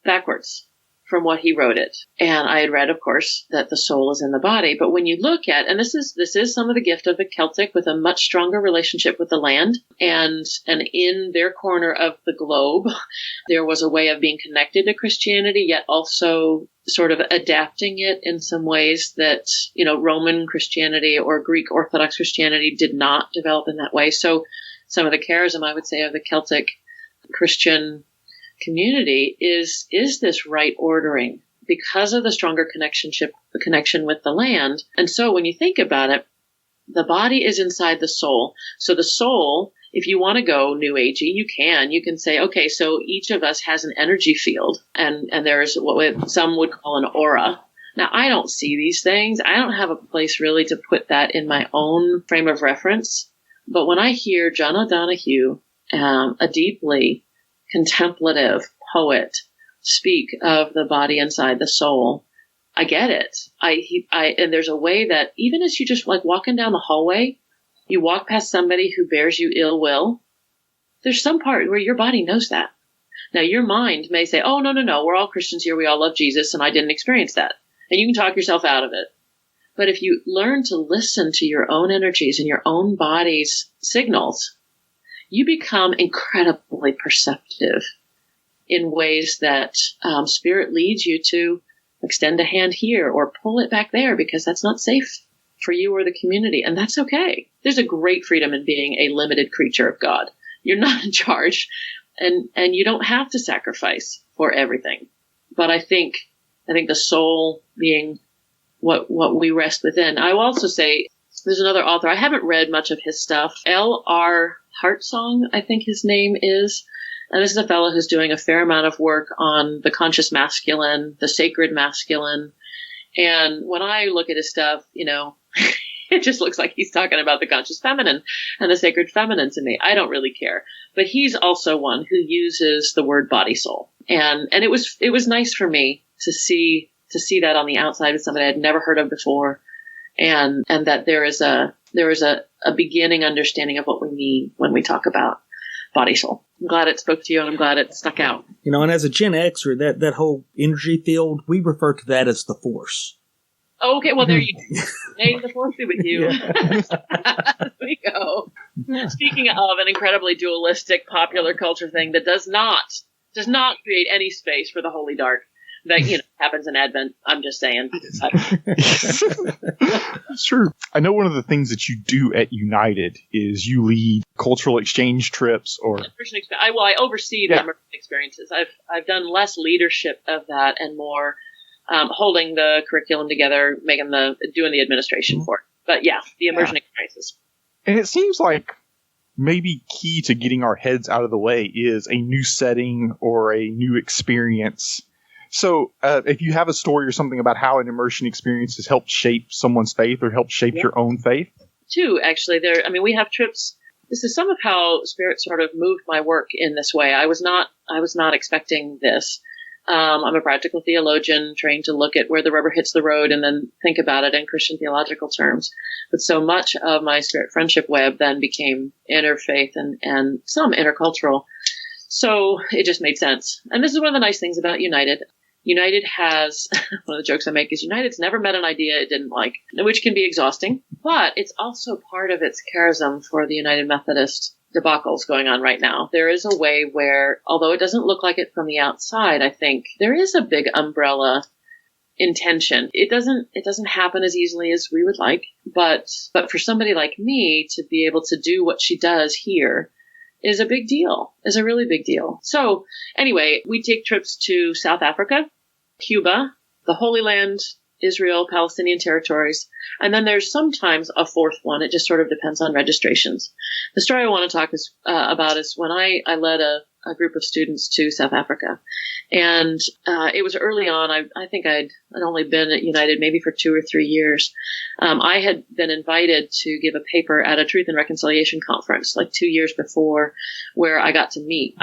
backwards from what he wrote it. And I had read, of course, that the soul is in the body. But when you look at, and this is some of the gift of the Celtic with a much stronger relationship with the land, and in their corner of the globe, there was a way of being connected to Christianity, yet also sort of adapting it in some ways that, Roman Christianity or Greek Orthodox Christianity did not develop in that way. So some of the charism, I would say, of the Celtic Christian community is this right ordering because of the stronger connection with the land. And so when you think about it, the body is inside the soul. So the soul, if you want to go New Agey, you can say, okay, so each of us has an energy field, and there's what some would call an aura. Now, I don't see these things. I don't have a place really to put that in my own frame of reference. But when I hear John O'Donohue, a deeply contemplative poet, speak of the body inside the soul, I get it. And there's a way that even as you just like walking down the hallway, you walk past somebody who bears you ill will, there's some part where your body knows that. Now, your mind may say, oh, no, we're all Christians here. We all love Jesus, and I didn't experience that. And you can talk yourself out of it. But if you learn to listen to your own energies and your own body's signals, you become incredibly perceptive in ways that Spirit leads you to extend a hand here or pull it back there because that's not safe for you or the community. And that's okay. There's a great freedom in being a limited creature of God. You're not in charge, and you don't have to sacrifice for everything. But I think the soul being what we rest within. I will also say There's another author. I haven't read much of his stuff. L.R. Hartsong, I think his name is. And this is a fellow who's doing a fair amount of work on the conscious masculine, the sacred masculine. And when I look at his stuff, it just looks like he's talking about the conscious feminine and the sacred feminine to me. I don't really care. But he's also one who uses the word body soul. And it was nice for me to see that on the outside with somebody I'd never heard of before. And that there is a beginning understanding of what we mean when we talk about body soul. I'm glad it spoke to you, and I'm glad it stuck out. And as a Gen Xer, that whole energy field, we refer to that as the Force. Okay, well, there you go. May the Force be with you. Yeah. There we go. Speaking of an incredibly dualistic popular culture thing that does not create any space for the holy dark that happens in Advent. I'm just saying. It's true. I know one of the things that you do at United is you lead cultural exchange trips or I oversee the immersion experiences. I've done less leadership of that and more holding the curriculum together, doing the administration for it. But yeah, the immersion experiences. And it seems like maybe key to getting our heads out of the way is a new setting or a new experience. So if you have a story or something about how an immersion experience has helped shape someone's faith or helped shape your own faith. Too, actually. We have trips. This is some of how Spirit sort of moved my work in this way. I was not expecting this. I'm a practical theologian trained to look at where the rubber hits the road and then think about it in Christian theological terms. But so much of my Spirit friendship web then became interfaith and some intercultural. So it just made sense. And this is one of the nice things about United. United has, one of the jokes I make is United's never met an idea it didn't like, which can be exhausting, but it's also part of its charism for the United Methodist debacles going on right now. There is a way where, although it doesn't look like it from the outside, I think there is a big umbrella intention. It doesn't happen as easily as we would like, but for somebody like me to be able to do what she does here is a big deal, is a really big deal. So anyway, we take trips to South Africa, Cuba, the Holy Land, Israel, Palestinian territories, and then there's sometimes a fourth one. It just sort of depends on registrations. The story I want to talk about is when I led a group of students to South Africa. And it was early on. I think I'd only been at United maybe for 2 or 3 years. I had been invited to give a paper at a Truth and Reconciliation conference like 2 years before, where I got to meet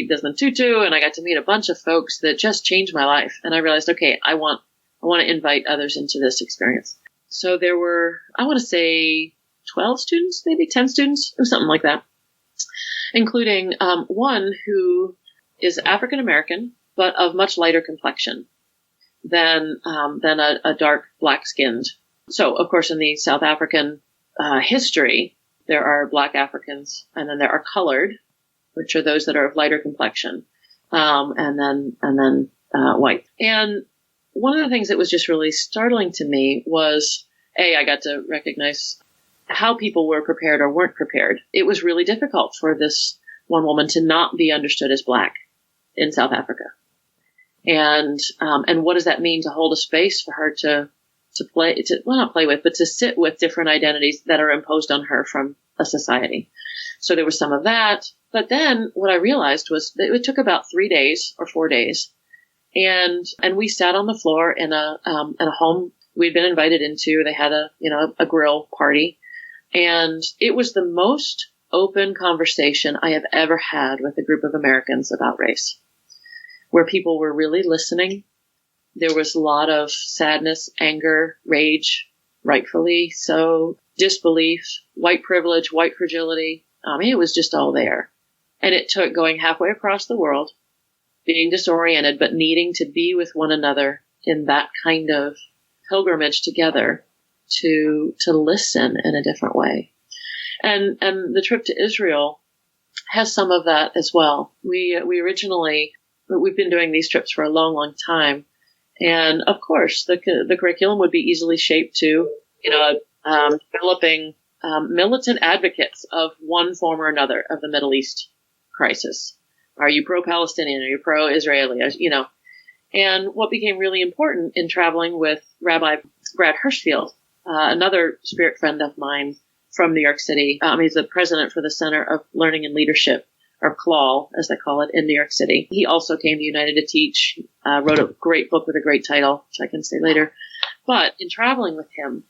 Desmond Tutu, and I got to meet a bunch of folks that just changed my life. And I realized, okay, I want to invite others into this experience. So there were, I want to say 12 students, maybe 10 students, or something like that, including one who is African American, but of much lighter complexion than a dark black skinned. So, of course, in the South African history, there are black Africans, and then there are colored, which are those that are of lighter complexion, and then white. And one of the things that was just really startling to me was, I got to recognize how people were prepared or weren't prepared. It was really difficult for this one woman to not be understood as black in South Africa. And what does that mean to hold a space for her to not play with, but to sit with different identities that are imposed on her from a society. So there was some of that. But then what I realized was that it took about 3 days or 4 days. And we sat on the floor in a home we'd been invited into. They had a grill party, and it was the most open conversation I have ever had with a group of Americans about race, where people were really listening. There was a lot of sadness, anger, rage, rightfully so, disbelief, white privilege, white fragility. It was just all there. And it took going halfway across the world, being disoriented, but needing to be with one another in that kind of pilgrimage together to listen in a different way. And the trip to Israel has some of that as well. We've been doing these trips for a long, long time. And of course, the curriculum would be easily shaped to, developing militant advocates of one form or another of the Middle East crisis. Are you pro-Palestinian? Are you pro-Israeli? And what became really important in traveling with Rabbi Brad Hirschfield another spirit friend of mine from New York City. He's the president for the Center of Learning and Leadership, or CLAL, as they call it, in New York City. He also came to United to teach, wrote a great book with a great title, which I can say later. But in traveling with him,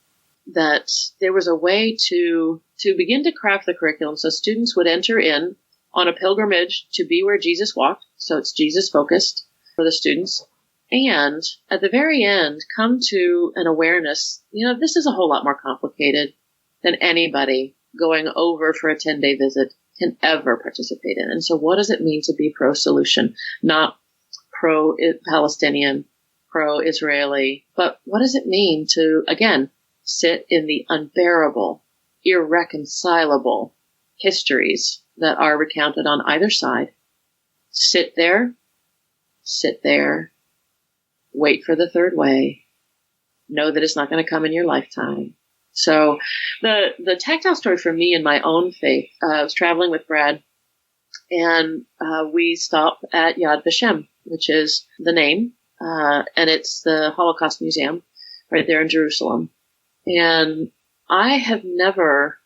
that there was a way to begin to craft the curriculum so students would enter in on a pilgrimage to be where Jesus walked. So it's Jesus focused for the students. And at the very end, come to an awareness, this is a whole lot more complicated than anybody going over for a 10-day visit can ever participate in. And so what does it mean to be pro-solution, not pro-Palestinian, pro-Israeli, but what does it mean to, again, sit in the unbearable, irreconcilable histories that are recounted on either side? Sit there, wait for the third way, know that it's not going to come in your lifetime. So the tactile story for me in my own faith, I was traveling with Brad, and we stopped at Yad Vashem, which is the name, and it's the Holocaust Museum right there in Jerusalem. And I have never,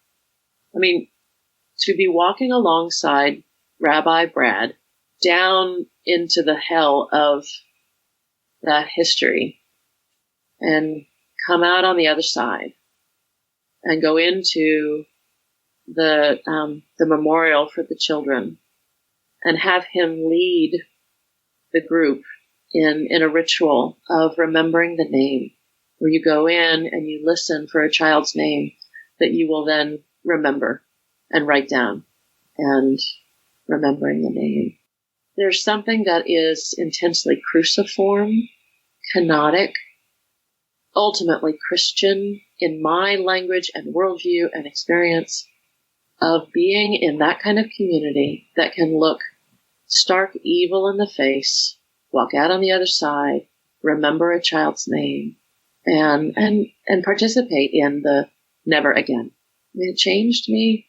to be walking alongside Rabbi Brad down into the hell of that history and come out on the other side and go into the memorial for the children and have him lead the group in a ritual of remembering the name, where you go in and you listen for a child's name that you will then remember and write down, and remembering the name. There's something that is intensely cruciform, canonic, ultimately Christian in my language and worldview and experience of being in that kind of community that can look stark evil in the face, walk out on the other side, remember a child's name, and participate in the never again. It changed me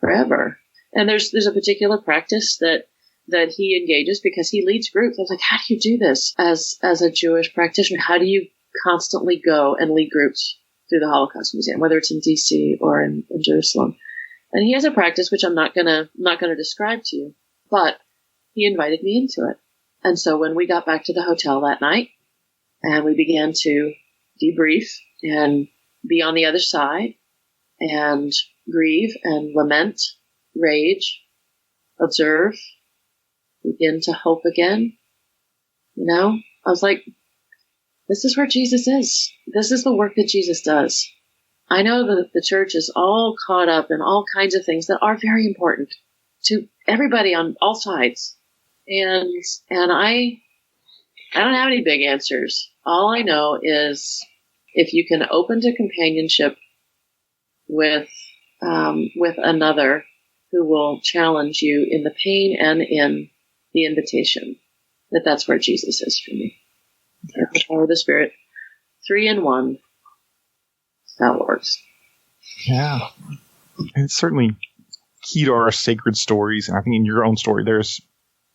forever. And there's a particular practice that he engages because he leads groups. I was like, how do you do this as a Jewish practitioner? How do you constantly go and lead groups through the Holocaust Museum, whether it's in DC or in Jerusalem? And he has a practice which I'm not gonna describe to you, but he invited me into it. And so when we got back to the hotel that night and we began to debrief and be on the other side and grieve and lament, rage, observe, begin to hope again, I was like, this is where Jesus is. This is the work that Jesus does. I know that the church is all caught up in all kinds of things that are very important to everybody on all sides. And I don't have any big answers. All I know is if you can open to companionship with another who will challenge you in the pain and in the invitation, that's where Jesus is for me. The power of the Spirit, 3 in 1. That works. Yeah. And it's certainly key to our sacred stories. And I think in your own story, there's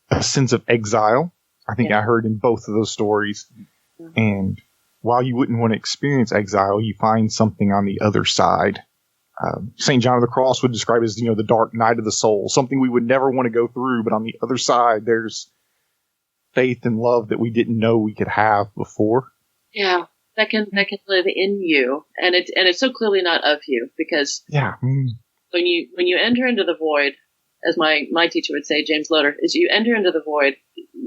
a sense of exile. I think I heard in both of those stories. And while you wouldn't want to experience exile, you find something on the other side. St. John of the Cross would describe it as, the dark night of the soul, something we would never want to go through. But on the other side, there's faith and love that we didn't know we could have before. Yeah, that can live in you, and it's so clearly not of you, because when you enter into the void, as my teacher would say, James Loder, is you enter into the void.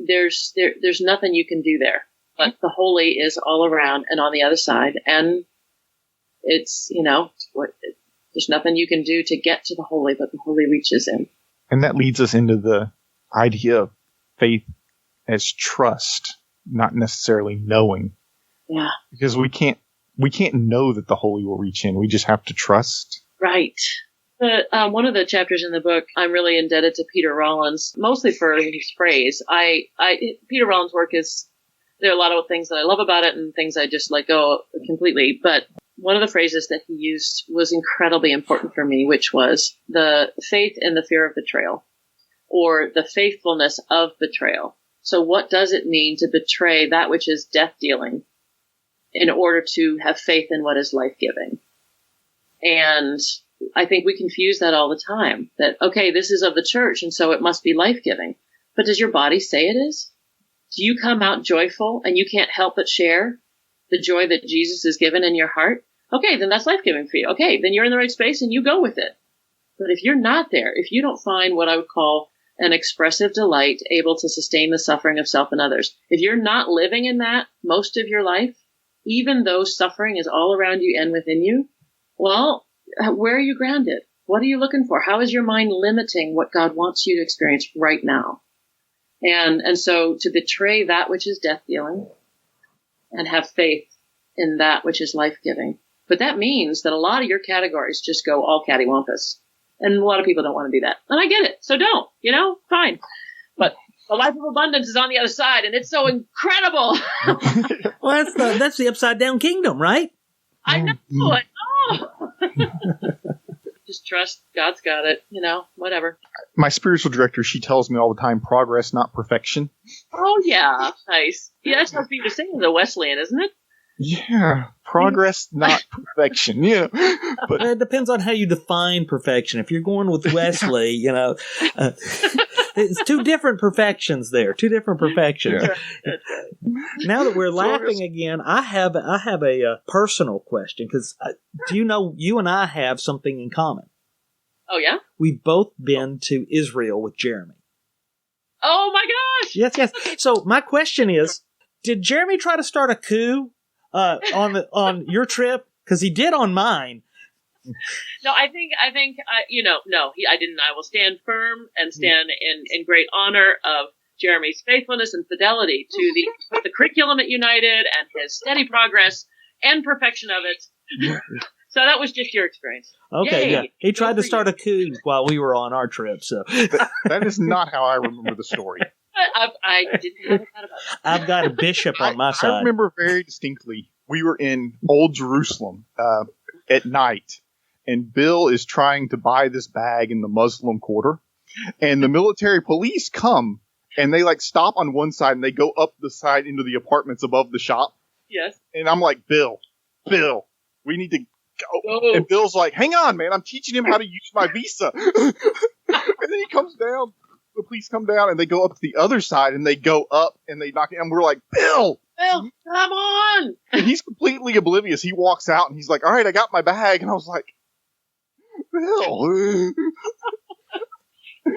There's nothing you can do there, but the holy is all around and on the other side, and it's there's nothing you can do to get to the holy, but the holy reaches in. And that leads us into the idea of faith as trust, not necessarily knowing. Yeah. Because we can't know that the holy will reach in. We just have to trust. Right. One of the chapters in the book, I'm really indebted to Peter Rollins, mostly for his phrase. Peter Rollins' work there are a lot of things that I love about it and things I just let go completely. But one of the phrases that he used was incredibly important for me, which was the faith in the fear of betrayal, or the faithfulness of betrayal. So what does it mean to betray that which is death dealing in order to have faith in what is life-giving. And I think we confuse that all the time, that, okay, this is of the church, and so it must be life-giving. But does your body say it is? Do you come out joyful and you can't help but share the joy that Jesus has given in your heart? Okay, then that's life-giving for you. Okay, then you're in the right space and you go with it. But if you're not there, if you don't find what I would call an expressive delight able to sustain the suffering of self and others, if you're not living in that most of your life, even though suffering is all around you and within you, well, where are you grounded? What are you looking for? How is your mind limiting what God wants you to experience right now? And so to betray that which is death-dealing and have faith in that which is life-giving. But that means that a lot of your categories just go all cattywampus. And a lot of people don't want to do that. And I get it. So don't, fine. But the life of abundance is on the other side, and it's so incredible. Well, that's the upside down kingdom, right? I know. Just trust God's got it, whatever. My spiritual director, she tells me all the time, progress, not perfection. Oh, yeah. Nice. Yeah, that's hard for you to say as a Wesleyan, isn't it? Yeah. Progress, not perfection. Yeah. But it depends on how you define perfection. If you're going with Wesley, it's two different perfections there. Two different perfections. Yeah. Now that we're laughing again, I have a personal question, because do you know you and I have something in common? Oh, yeah? We've both been to Israel with Jeremy. Oh, my gosh! Yes. So my question is, did Jeremy try to start a coup on your trip? Because he did on mine. No, I think, no, I didn't. I will stand firm and stand in great honor of Jeremy's faithfulness and fidelity to the curriculum at United and his steady progress and perfection of it. So that was just your experience. Okay, Yay. yeah. He tried to start a coup while we were on our trip. So that is not how I remember the story. I didn't have that about it. I've got a bishop on my side. I remember very distinctly, we were in Old Jerusalem at night, and Bill is trying to buy this bag in the Muslim Quarter, and the military police come, and they stop on one side, and they go up the side into the apartments above the shop. Yes. And I'm like, Bill, we need to go. Oh. And Bill's like, hang on, man, I'm teaching him how to use my visa. And then he comes down, the police come down, and they go up to the other side, and they go up, and they knock it, and we're like, Bill, come on! And he's completely oblivious. He walks out, and he's like, all right, I got my bag. And I was like, Bill.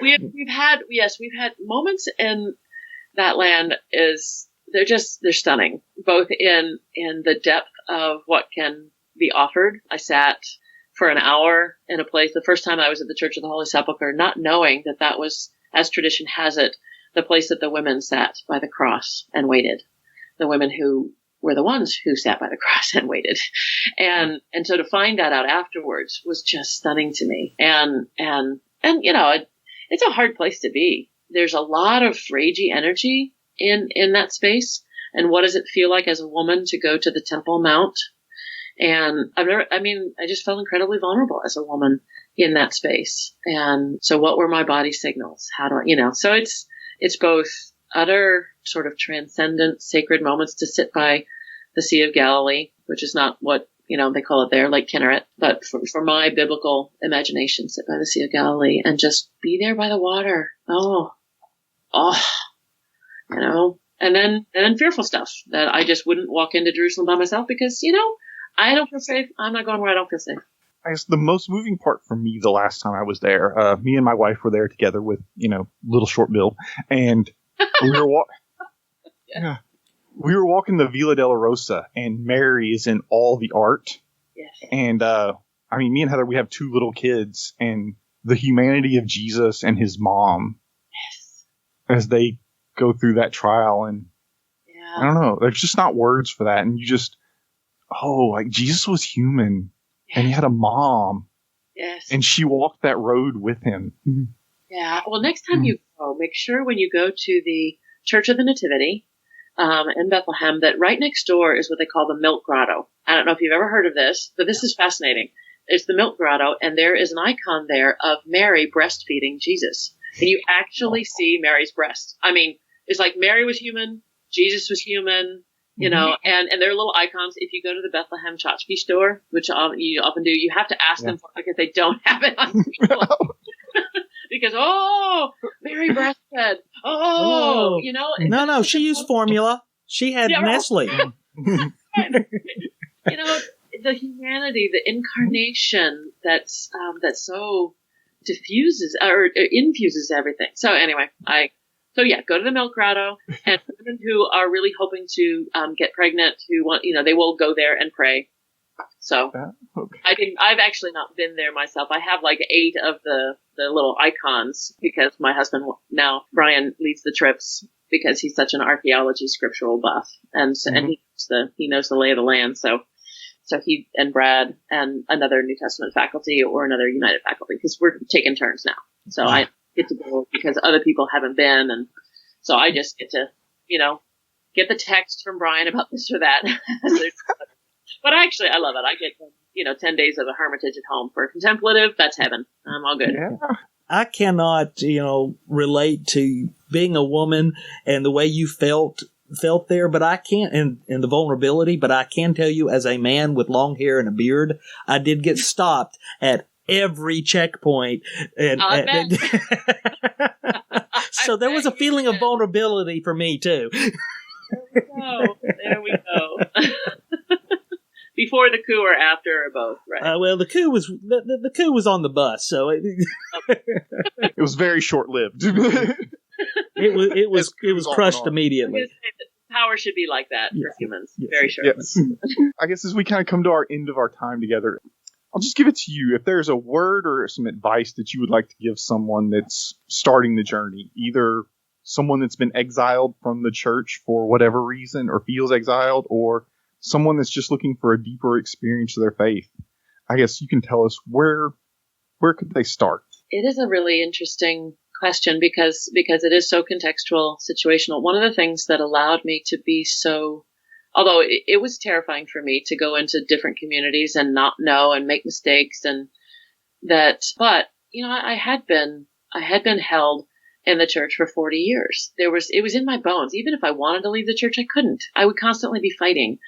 We've had moments in that land they're stunning, both in the depth of what can be offered. I sat for an hour in a place the first time I was at the Church of the Holy Sepulchre, not knowing that was, as tradition has it, the place that the women sat by the cross and waited. The women who were the ones who sat by the cross and waited. And so to find that out afterwards was just stunning to me. And it's a hard place to be. There's a lot of ragey energy in that space. And what does it feel like as a woman to go to the Temple Mount? And I just felt incredibly vulnerable as a woman in that space. And so what were my body signals? How do I, so it's both utter sort of transcendent sacred moments to sit by the Sea of Galilee, which is not what, they call it there, Lake Kinneret, but for my biblical imagination, sit by the Sea of Galilee and just be there by the water. And then fearful stuff that I just wouldn't walk into Jerusalem by myself because, I don't feel safe. I'm not going where I don't feel safe. I guess the most moving part for me the last time I was there, me and my wife were there together with, little short Bill, and we were we were walking the Villa della Rosa, and Mary is in all the art. Yes. And me and Heather, we have two little kids, and the humanity of Jesus and his mom, yes, as they go through that trial, and I don't know, there's just not words for that, and you just, Jesus was human, and he had a mom, yes, and she walked that road with him. Yeah. Well, next time you go, make sure when you go to the Church of the Nativity in Bethlehem that right next door is what they call the Milk Grotto. I don't know if you've ever heard of this, but this is fascinating. It's the Milk Grotto, and there is an icon there of Mary breastfeeding Jesus. And you actually see Mary's breast. I mean, it's like Mary was human, Jesus was human, you know, and there are little icons. If you go to the Bethlehem tchotchke store, which you often do, you have to ask them for it because they don't have it on people. Because, Mary breastfed. You know. No, she used formula. She had Nestle. You know, the humanity, the incarnation that's so diffuses or infuses everything. So anyway, go to the Milk Grotto, and women who are really hoping to get pregnant, who want, you know, they will go there and pray. So I've actually not been there myself. I have like 8 of the little icons because my husband now, Brian, leads the trips because he's such an archaeology scriptural buff, and he knows the lay of the land. So he and Brad and another New Testament faculty or another United faculty, because we're taking turns now. So I get to go because other people haven't been, and so I just get to, you know, get the text from Brian about this or that. But actually, I love it. I get, you know, 10 days of a hermitage at home for contemplative. That's heaven. I'm all good. Yeah. I cannot, you know, relate to being a woman and the way you felt there, but I can't, and the vulnerability, but I can tell you as a man with long hair and a beard, I did get stopped at every checkpoint. So there was a feeling of vulnerability for me too. There we go. Before the coup or after or both, right? Well, the coup was the coup was on the bus, so it was very short lived. it was crushed immediately. Power should be like that for humans. Yes. Very short. Yes. I guess as we kind of come to our end of our time together, I'll just give it to you. If there's a word or some advice that you would like to give someone that's starting the journey, either someone that's been exiled from the church for whatever reason or feels exiled, or someone that's just looking for a deeper experience of their faith, I guess you can tell us where could they start? It is a really interesting question because it is so contextual, situational. One of the things that allowed me to be so, although it was terrifying for me to go into different communities and not know and make mistakes but you know, I had been held in the church for 40 years. It was in my bones. Even if I wanted to leave the church, I couldn't. I would constantly be fighting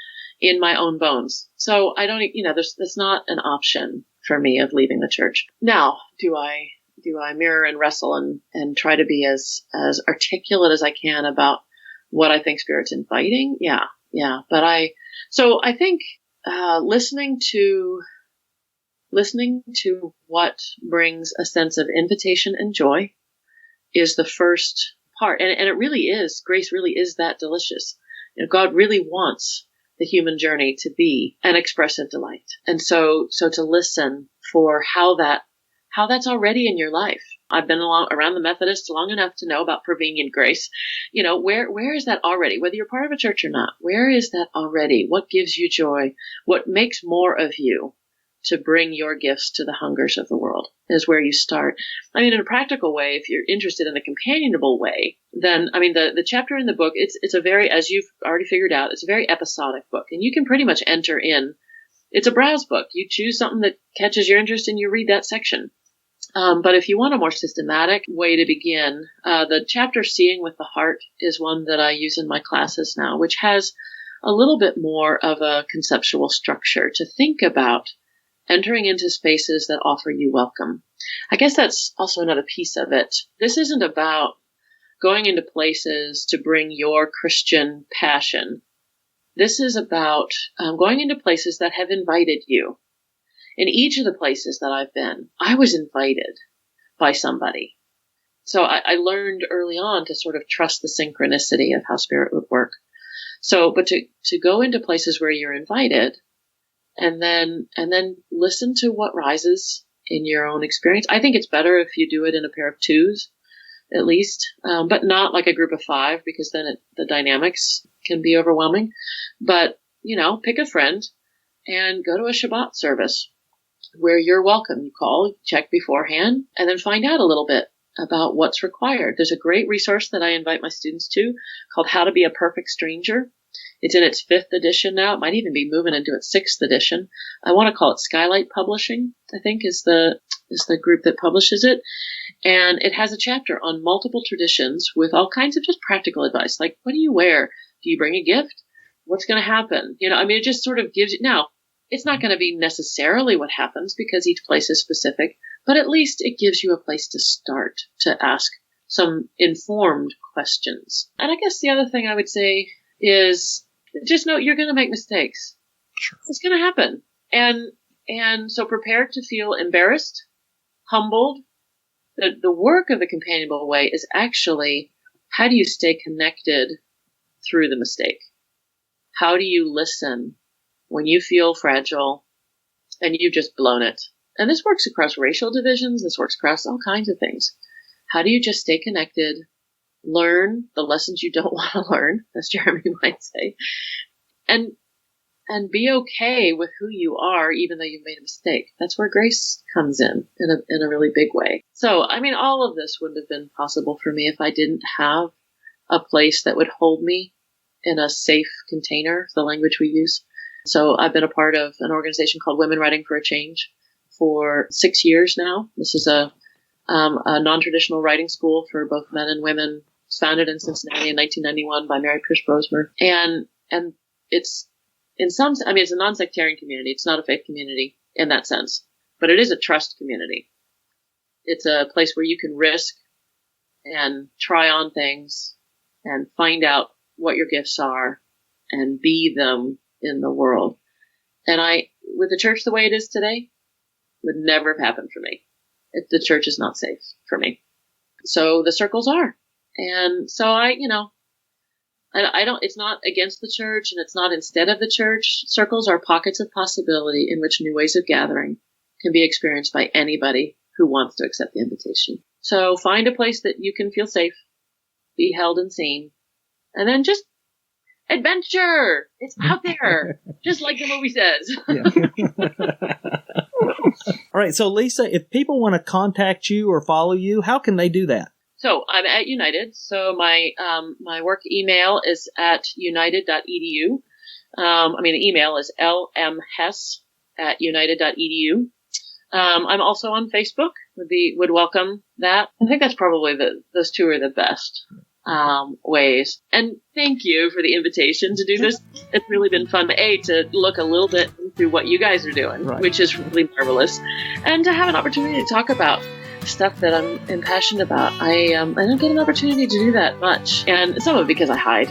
in my own bones. So I don't, you know, that's not an option for me of leaving the church. Now, do I mirror and wrestle and try to be as articulate as I can about what I think Spirit's inviting? Yeah. But I think listening to what brings a sense of invitation and joy is the first part. And it really is, grace really is that delicious. You know, God really wants the human journey to be an expressive delight. And so to listen for how that's already in your life. I've been around the Methodists long enough to know about prevenient grace. You know, where is that already? Whether you're part of a church or not, where is that already? What gives you joy? What makes more of you to bring your gifts to the hungers of the world is where you start. I mean, in a practical way, if you're interested in the companionable way, then, I mean, the chapter in the book, it's a very, as you've already figured out, it's a very episodic book, and you can pretty much enter in. It's a browse book. You choose something that catches your interest and you read that section. But if you want a more systematic way to begin, the chapter Seeing with the Heart is one that I use in my classes now, which has a little bit more of a conceptual structure to think about entering into spaces that offer you welcome. I guess that's also another piece of it. This isn't about going into places to bring your Christian passion. This is about going into places that have invited you. In each of the places that I've been, I was invited by somebody. So I learned early on to sort of trust the synchronicity of how Spirit would work. So, but to go into places where you're invited and then listen to what rises in your own experience. I think it's better if you do it in a pair of twos, at least, but not like a group of 5, because then the dynamics can be overwhelming. But, you know, pick a friend and go to a Shabbat service where you're welcome. You call, check beforehand, and then find out a little bit about what's required. There's a great resource that I invite my students to called How to Be a Perfect Stranger. It's in its 5th edition now. It might even be moving into its 6th edition. I want to call it Skylight Publishing, I think is the group that publishes it. And it has a chapter on multiple traditions with all kinds of just practical advice. Like, what do you wear? Do you bring a gift? what's going to happen? It just sort of gives you, now, it's not going to be necessarily what happens because each place is specific, but at least it gives you a place to start to ask some informed questions. And I guess the other thing I would say is just know you're going to make mistakes. Sure. It's going to happen. And so prepare to feel embarrassed, humbled. The work of the Companionable Way is actually, how do you stay connected through the mistake? How do you listen when you feel fragile and you've just blown it? And this works across racial divisions. This works across all kinds of things. How do you just stay connected, learn the lessons you don't want to learn, as Jeremy might say, and be okay with who you are, even though you've made a mistake? That's where grace comes in a really big way. So, all of this wouldn't have been possible for me if I didn't have a place that would hold me in a safe container, the language we use. So I've been a part of an organization called Women Writing for a Change for 6 years now. This is a non-traditional writing school for both men and women. It's founded in Cincinnati in 1991 by Mary Pierce Brosmer. And it's, it's a non-sectarian community. It's not a faith community in that sense, but it is a trust community. It's a place where you can risk and try on things and find out what your gifts are and be them in the world. And with the church the way it is today, would never have happened for me. The church is not safe for me. So the circles are. And so it's not against the church and it's not instead of the church. Circles are pockets of possibility in which new ways of gathering can be experienced by anybody who wants to accept the invitation. So find a place that you can feel safe, be held and seen, and then just adventure. It's out there, just like the movie says. Yeah. All right. So, Lisa, if people want to contact you or follow you, how can they do that? So I'm at United. So my work email is at united.edu. The email is lmhess@united.edu. I'm also on Facebook. Would welcome that. I think that's probably those two are the best ways. And thank you for the invitation to do this. It's really been fun to look a little bit into what you guys are doing, right, which is really marvelous, and to have an opportunity to talk about stuff that I'm passionate about. I don't get an opportunity to do that much, and some of it because I hide.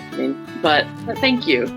But thank you.